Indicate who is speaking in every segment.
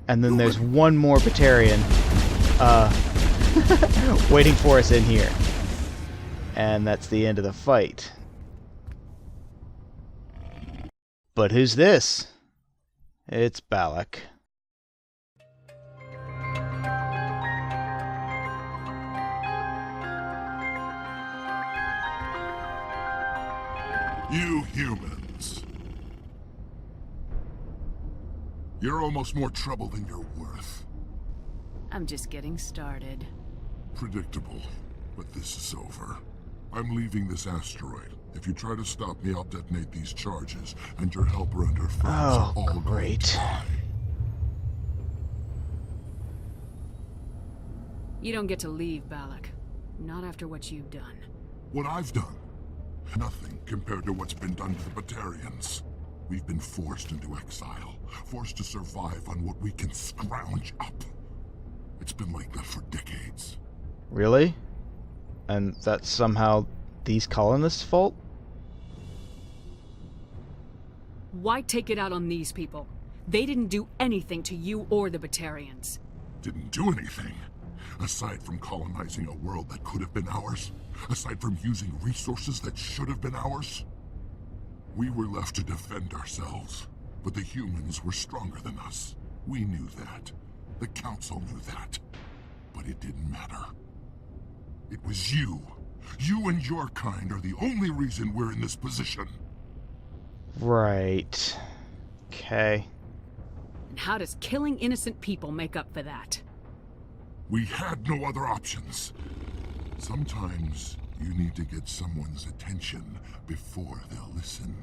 Speaker 1: And then there's one more Batarian waiting for us in here. And that's the end of the fight. But who's this? It's Balak.
Speaker 2: You humans. You're almost more trouble than you're worth.
Speaker 3: I'm just getting started.
Speaker 2: Predictable, but this is over. I'm leaving this asteroid. If you try to stop me, I'll detonate these charges, and your helper and her friends are all going to die.
Speaker 3: You don't get to leave, Balak. Not after what you've done.
Speaker 2: What I've done? Nothing compared to what's been done to the Batarians. We've been forced into exile, forced to survive on what we can scrounge up. It's been like that for decades.
Speaker 1: Really? And that's somehow these colonists' fault?
Speaker 3: Why take it out on these people? They didn't do anything to you or the Batarians.
Speaker 2: Didn't do anything. Aside from colonizing a world that could have been ours, aside from using resources that should have been ours, we were left to defend ourselves. But the humans were stronger than us. We knew that. The Council knew that. But it didn't matter. It was you. You and your kind are the only reason we're in this position.
Speaker 1: Right. Okay.
Speaker 3: And how does killing innocent people make up for that?
Speaker 2: We had no other options. Sometimes you need to get someone's attention before they'll listen.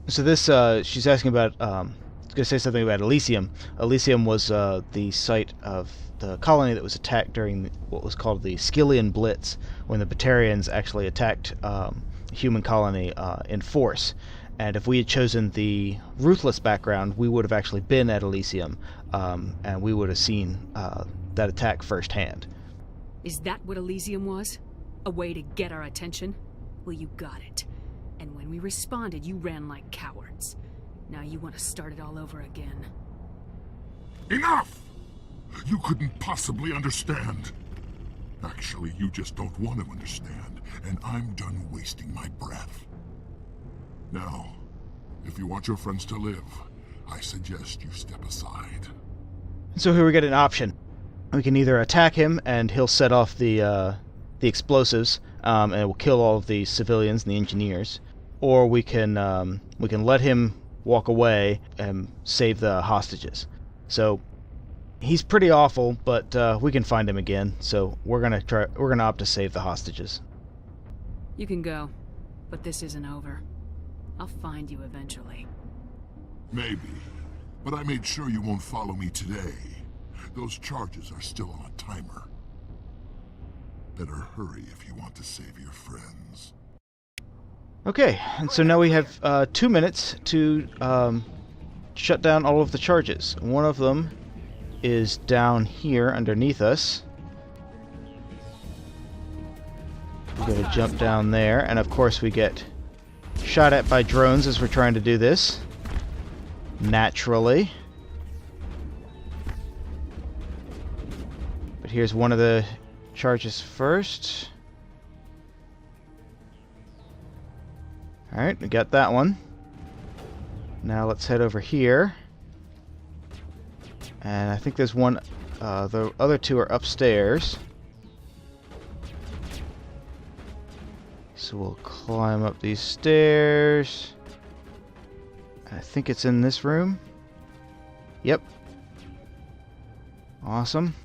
Speaker 1: So this, she's asking about, going to say something about Elysium. Elysium was the site of the colony that was attacked during what was called the Skillian Blitz, when the Batarians actually attacked a human colony in force. And if we had chosen the ruthless background, we would have actually been at Elysium, and we would have seen that attack firsthand.
Speaker 3: Is that what Elysium was? A way to get our attention? Well, you got it. And when we responded, you ran like cowards. Now you want to start it all over again.
Speaker 2: Enough! You couldn't possibly understand. Actually, you just don't want to understand, and I'm done wasting my breath. Now, if you want your friends to live, I suggest you step aside.
Speaker 1: So here we get an option. We can either attack him and he'll set off the explosives, and it will kill all of the civilians and the engineers, or we can let him walk away and save the hostages. So he's pretty awful, but we can find him again. So we're gonna opt to save the hostages.
Speaker 3: You can go, but this isn't over. I'll find you eventually.
Speaker 2: Maybe, but I made sure you won't follow me today. Those charges are still on a timer. Better hurry if you want to save your friends.
Speaker 1: Okay, and so now we have 2 minutes to shut down all of the charges. One of them is down here underneath us. We gotta jump down there, and of course we get shot at by drones as we're trying to do this. Naturally. But here's one of the charges first. Alright, we got that one. Now let's head over here. And I think there's one, the other two are upstairs. So we'll climb up these stairs. I think it's in this room. Yep. Awesome.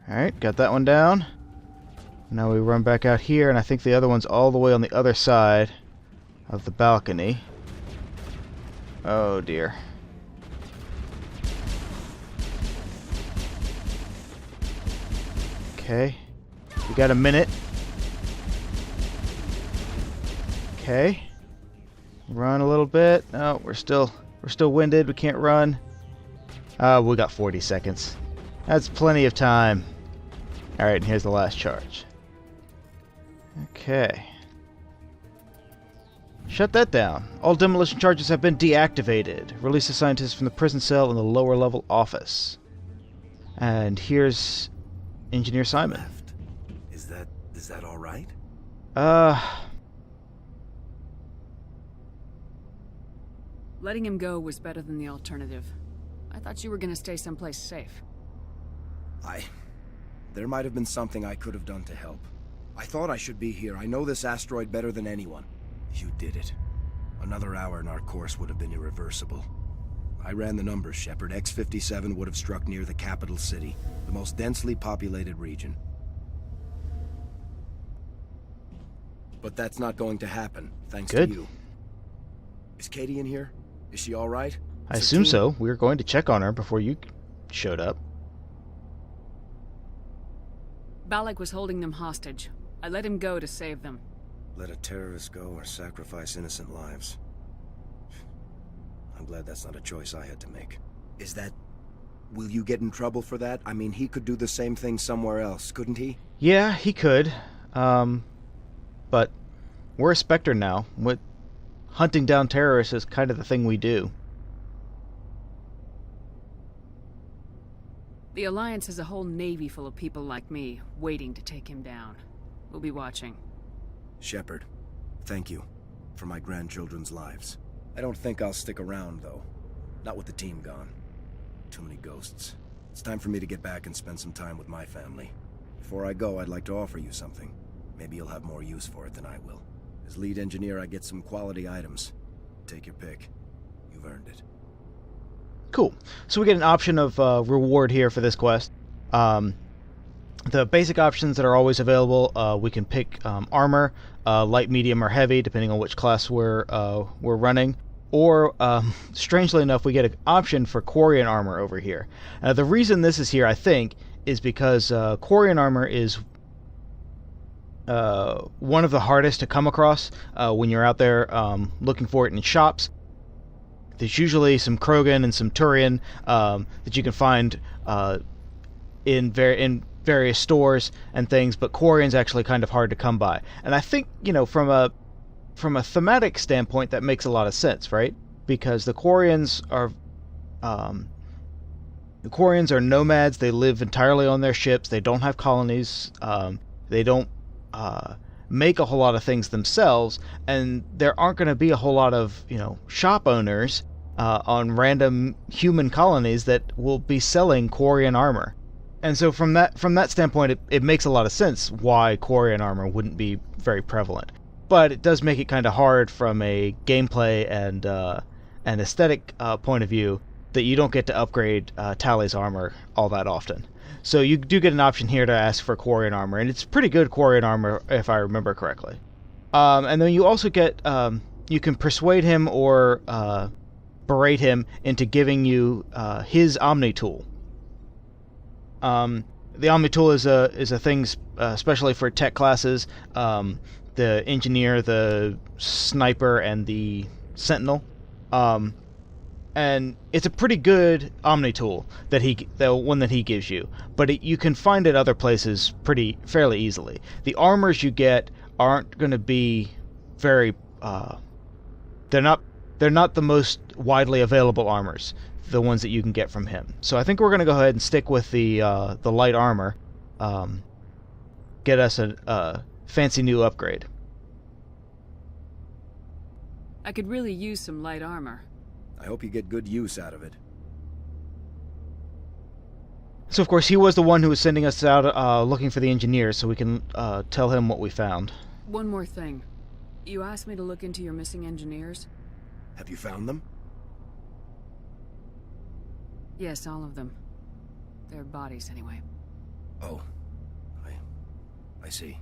Speaker 1: Alright, got that one down. Now we run back out here, and I think the other one's all the way on the other side of the balcony. Oh dear. Okay. We got a minute. Okay. Run a little bit. No, we're still winded. We can't run. We got 40 seconds. That's plenty of time. Alright, and here's the last charge. Okay. Shut that down. All demolition charges have been deactivated. Release the scientists from the prison cell in the lower level office. And here's Engineer Simon.
Speaker 4: Left. Is that all right?
Speaker 3: Letting him go was better than the alternative. I thought you were gonna stay someplace safe.
Speaker 4: There might have been something I could have done to help. I thought I should be here. I know this asteroid better than anyone. You did it. Another hour and our course would have been irreversible. I ran the numbers, Shepard. X-57 would have struck near the capital city, the most densely populated region. But that's not going to happen, thanks
Speaker 1: Good.
Speaker 4: to you. Is Katie in here? Is she all right?
Speaker 1: I assume so. We were going to check on her before you showed up.
Speaker 3: Balak was holding them hostage. I let him go to save them.
Speaker 4: Let a terrorist go or sacrifice innocent lives. I'm glad that's not a choice I had to make. Is that... Will you get in trouble for that? I mean, he could do the same thing somewhere else, couldn't he?
Speaker 1: Yeah, he could. But we're a Spectre now. Hunting down terrorists is kind of the thing we do.
Speaker 3: The Alliance has a whole navy full of people like me, waiting to take him down. We'll be watching.
Speaker 4: Shepard, thank you for my grandchildren's lives. I don't think I'll stick around, though. Not with the team gone. Too many ghosts. It's time for me to get back and spend some time with my family. Before I go, I'd like to offer you something. Maybe you'll have more use for it than I will. As lead engineer, I get some quality items. Take your pick. You've earned it.
Speaker 1: Cool. So we get an option of reward here for this quest. The basic options that are always available, we can pick armor, light, medium, or heavy, depending on which class we're running. Or, strangely enough, we get an option for Quarian armor over here. The reason this is here, I think, is because Quarian armor is one of the hardest to come across when you're out there looking for it in shops. There's usually some Krogan and some Turian that you can find in various stores and things, but Quarian's actually kind of hard to come by. And I think, from a thematic standpoint, that makes a lot of sense, right? Because the Quarians are nomads. They live entirely on their ships. They don't have colonies. They don't make a whole lot of things themselves, and there aren't going to be a whole lot of shop owners on random human colonies that will be selling Quarian armor. And so from that standpoint, it makes a lot of sense why Quarian armor wouldn't be very prevalent. But it does make it kind of hard from a gameplay and an aesthetic point of view that you don't get to upgrade Tali's armor all that often. So you do get an option here to ask for Quarian armor, and it's pretty good Quarian armor if I remember correctly. And then you also get, you can persuade him or berate him into giving you his Omni tool. The Omni tool is a thing especially for tech classes, the engineer, the sniper, and the sentinel. And it's a pretty good Omni tool the one that he gives you, but you can find it other places fairly easily. The armors you get aren't going to be very they're not the most widely available armors, the ones that you can get from him. So I think we're going to go ahead and stick with the light armor, get us a fancy new upgrade.
Speaker 3: I could really use some light armor.
Speaker 4: I hope you get good use out of it.
Speaker 1: So of course he was the one who was sending us out looking for the engineers, so we can tell him what we found.
Speaker 3: One more thing. You asked me to look into your missing engineers?
Speaker 4: Have you found them?
Speaker 3: Yes, all of them. Their bodies, anyway.
Speaker 4: Oh. I see.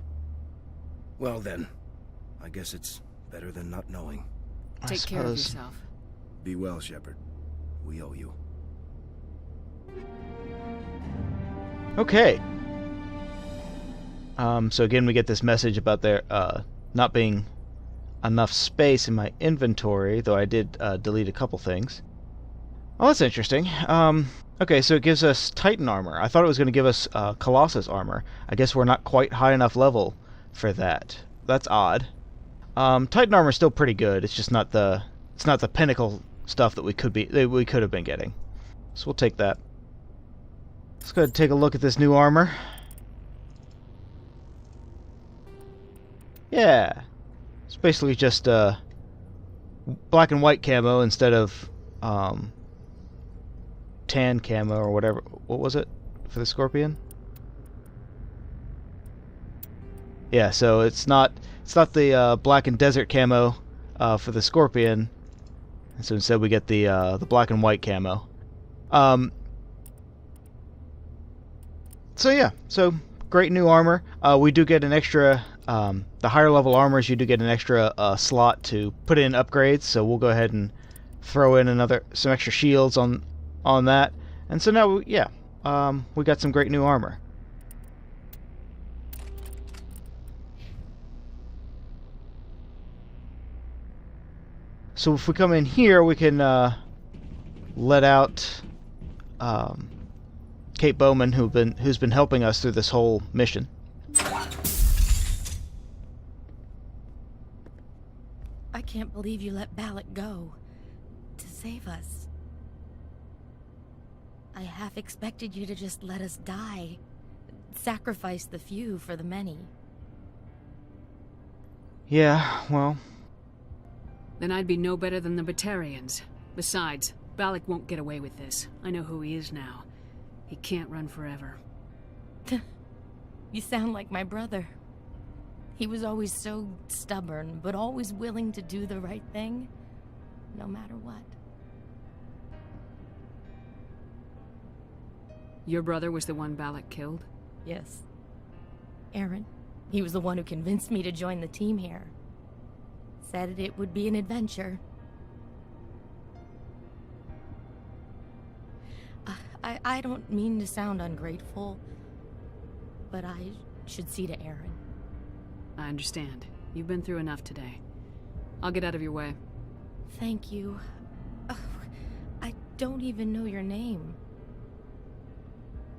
Speaker 4: Well then, I guess it's better than not knowing.
Speaker 3: Take care of yourself.
Speaker 4: Be well, Shepard. We owe you.
Speaker 1: Okay. So again, we get this message about there not being enough space in my inventory, though I did delete a couple things. Oh, that's interesting. Okay, so it gives us Titan armor. I thought it was going to give us Colossus armor. I guess we're not quite high enough level for that. That's odd. Titan armor is still pretty good. It's just not the pinnacle stuff that we could have been getting. So we'll take that. Let's go ahead and take a look at this new armor. Yeah, it's basically just black and white camo instead of tan camo or whatever. What was it for the Scorpion? Yeah, so it's not the black and desert camo for the Scorpion, and so instead we get the black and white camo. So yeah, so great new armor. We do get an extra. The higher level armors, you do get an extra slot to put in upgrades. So we'll go ahead and throw in some extra shields on that. And so now, yeah, we got some great new armor. So if we come in here, we can let out Kate Bowman, who's been helping us through this whole mission.
Speaker 5: I can't believe you let Balak go to save us. I half expected you to just let us die, sacrifice the few for the many.
Speaker 1: Yeah, well...
Speaker 3: Then I'd be no better than the Batarians. Besides, Balak won't get away with this. I know who he is now. He can't run forever.
Speaker 5: You sound like my brother. He was always so stubborn, but always willing to do the right thing, no matter what.
Speaker 3: Your brother was the one Balak killed?
Speaker 5: Yes. Aaron. He was the one who convinced me to join the team here. Said it would be an adventure. I don't mean to sound ungrateful, but I should see to Aaron.
Speaker 3: I understand. You've been through enough today. I'll get out of your way.
Speaker 5: Thank you. Oh, I don't even know your name.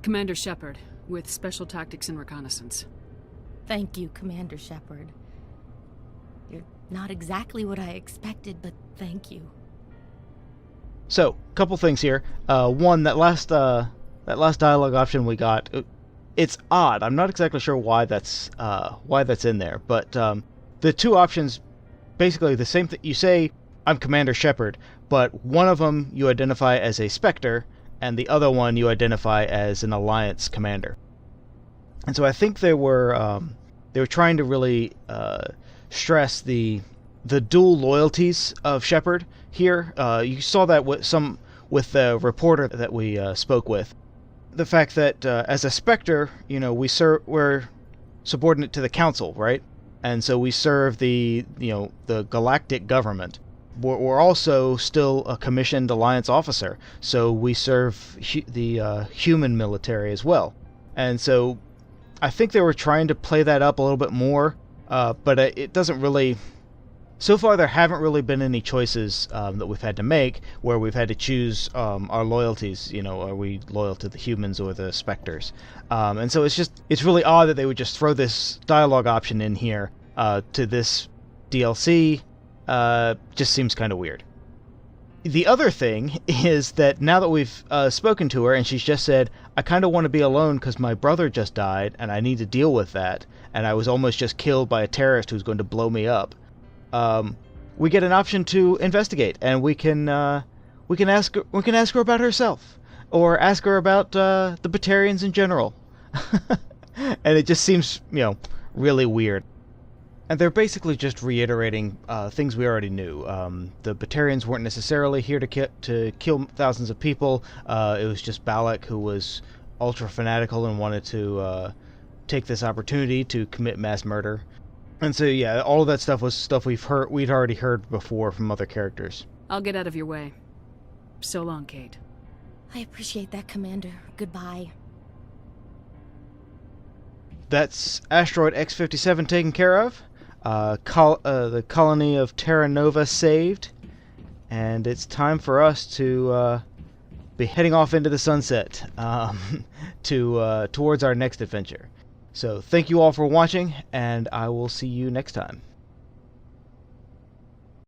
Speaker 3: Commander Shepard, with Special Tactics and Reconnaissance.
Speaker 5: Thank you, Commander Shepard. You're not exactly what I expected, but thank you.
Speaker 1: So, couple things here. One, that last dialogue option we got, it's odd. I'm not exactly sure why that's in there, but the two options, basically the same thing. You say, I'm Commander Shepard, but one of them you identify as a Spectre, and the other one you identify as an Alliance commander. And so I think they were trying to really stress the dual loyalties of Shepard here. You saw that with the reporter that we spoke with. The fact that as a Spectre, we're subordinate to the Council, right? And so we serve the galactic government. We're also still a commissioned Alliance officer, so we serve the human military as well. And so I think they were trying to play that up a little bit more, but it doesn't really... So far, there haven't really been any choices that we've had to make where we've had to choose our loyalties. Are we loyal to the humans or the Spectres? And so it's really odd that they would just throw this dialogue option in here to this DLC. Just seems kind of weird. The other thing is that now that we've spoken to her and she's just said, I kind of want to be alone because my brother just died and I need to deal with that, and I was almost just killed by a terrorist who's going to blow me up. We get an option to investigate, and we can ask her about herself, or ask her about the Batarians in general. And it just seems, really weird. And they're basically just reiterating things we already knew. The Batarians weren't necessarily here to kill thousands of people. It was just Balak who was ultra fanatical and wanted to take this opportunity to commit mass murder. And so, yeah, all of that stuff was stuff we'd already heard before from other characters.
Speaker 3: I'll get out of your way. So long, Kate.
Speaker 5: I appreciate that, Commander. Goodbye.
Speaker 1: That's Asteroid X-57 taken care of. The colony of Terra Nova saved. And it's time for us to be heading off into the sunset towards our next adventure. So thank you all for watching, and I will see you next time.